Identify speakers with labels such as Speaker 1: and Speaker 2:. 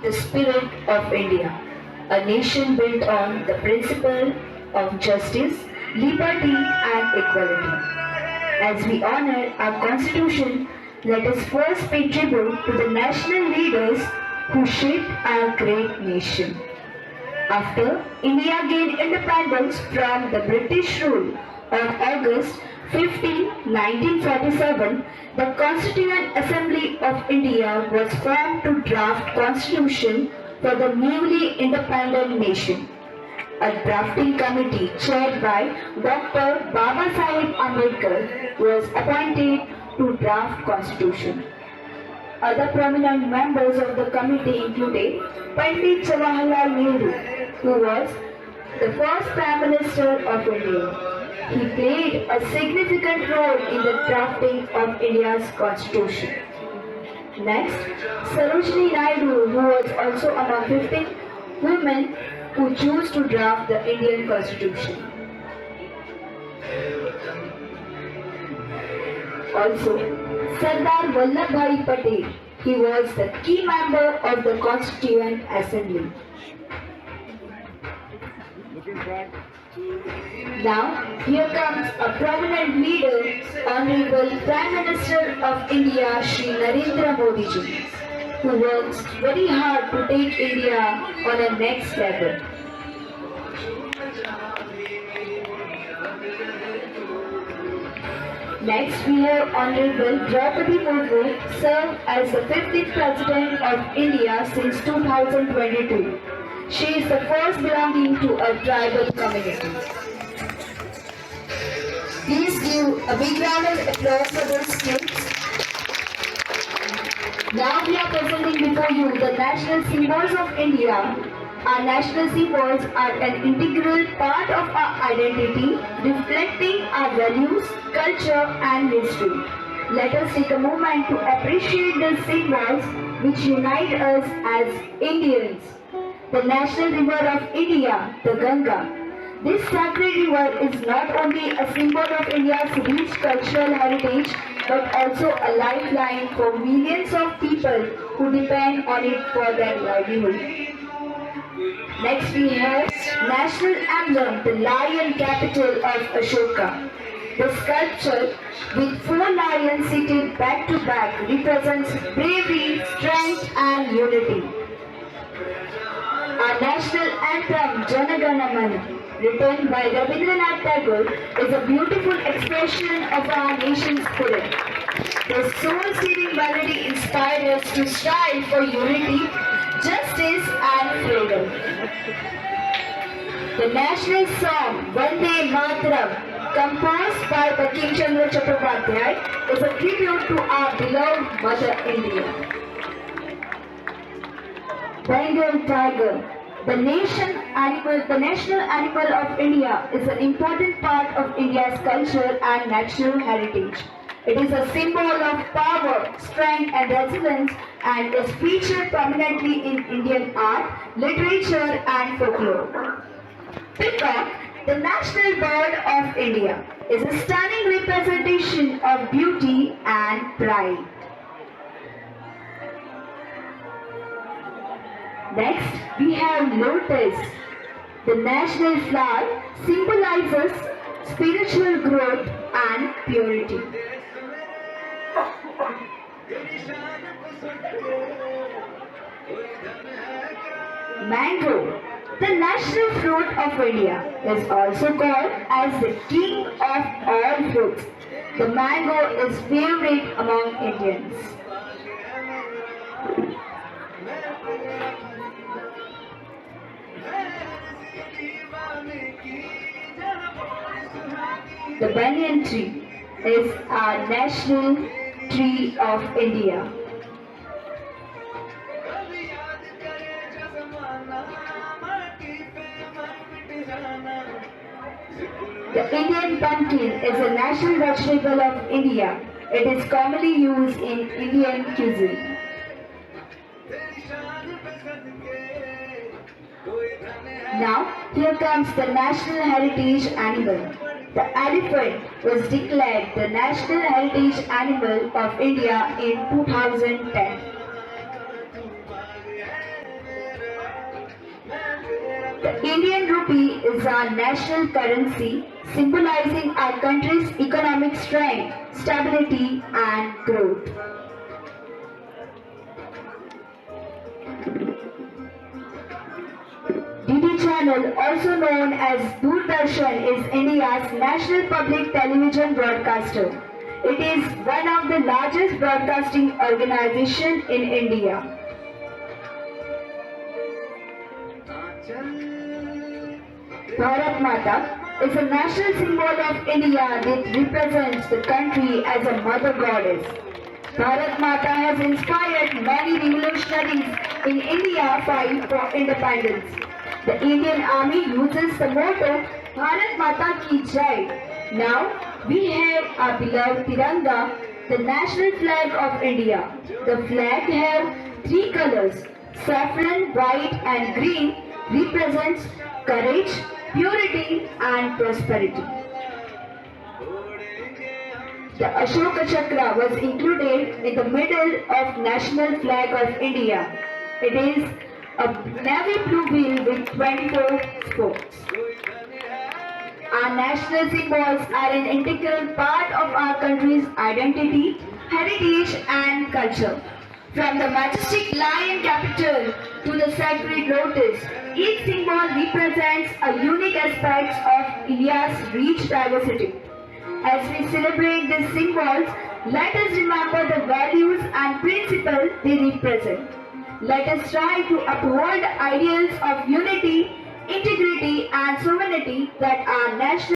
Speaker 1: the spirit of India, a nation built on the principle of justice, liberty, and equality. As we honor our constitution, let us first pay tribute to the national leaders who shaped our great nation. After India gained independence from the British rule on August 15, 1947, the Constituent Assembly of India was formed to draft constitution for the newly independent nation. A drafting committee chaired by Dr. Baba Sahib Ambedkar was appointed to draft constitution. Other prominent members of the committee included Pandit Jawaharlal Nehru, who was the first Prime Minister of India. He played a significant role in the drafting of India's constitution. Next, Sarojini Naidu, who was also among 15 women who chose to draft the Indian constitution. Also, Sardar Vallabhbhai Patel, he was the key member of the Constituent Assembly. Now, here comes a prominent leader, Honorable Prime Minister of India, Shri Narendra Modi ji, who works very hard to take India on a next level. Next, we have Honorable Draupadi Murmu, served as the 15th President of India since 2022. She is the first belonging to a tribal community. Please give a big round of applause for those kids. Now we are presenting before you the national symbols of India. Our national symbols are an integral part of our identity, reflecting our values, culture and history. Let us take a moment to appreciate the symbols which unite us as Indians. The national river of India, the Ganga. This sacred river is not only a symbol of India's rich cultural heritage, but also a lifeline for millions of people who depend on it for their livelihood. Next we have national emblem, the lion capital of Ashoka. The sculpture with 4 lions seated back to back represents bravery, strength and unity. Our national anthem, Jana Gana Mana, written by Rabindranath Tagore, is a beautiful expression of our nation's spirit. The soul-stirring melody inspired us to strive for unity, justice and freedom. The national song, Vande Mataram, composed by Bankim Chandra Chattopadhyay, is a tribute to our beloved Mother India. Bengal tiger. The national animal of India is an important part of India's culture and natural heritage. It is a symbol of power, strength and resilience and is featured prominently in Indian art, literature and folklore. Peacock, the national bird of India, is a stunning representation of beauty and pride. Next, we have lotus. The national flower symbolizes spiritual growth and purity. Mango, the national fruit of India, is also called as the king of all fruits. The mango is favorite among Indians. The banyan tree is our national tree of India. The Indian pumpkin is a national vegetable of India. It is commonly used in Indian cuisine. Now, here comes the national heritage animal. The elephant was declared the national heritage animal of India in 2010. The Indian rupee is our national currency, symbolizing our country's economic strength, stability, and growth. DD channel, also known as Doordarshan, is India's national public television broadcaster. It is one of the largest broadcasting organizations in India. Bharat Mata is a national symbol of India that represents the country as a mother goddess. Bharat Mata has inspired many revolutionaries in India fight for independence. The Indian Army uses the motto Bharat Mata Ki Jai. Now we have our beloved Tiranga, the national flag of India. The flag has three colors: saffron, white and green, represents courage, purity and prosperity. The Ashoka Chakra was included in the middle of national flag of India. It is a navy blue wheel with 24 spokes. Our national symbols are an integral part of our country's identity, heritage and culture. From the majestic lion capital to the sacred lotus, each symbol represents a unique aspect of India's rich diversity. As we celebrate these symbols, let us remember the values and principles they represent. Let us try to uphold ideals of unity, integrity and sovereignty that are national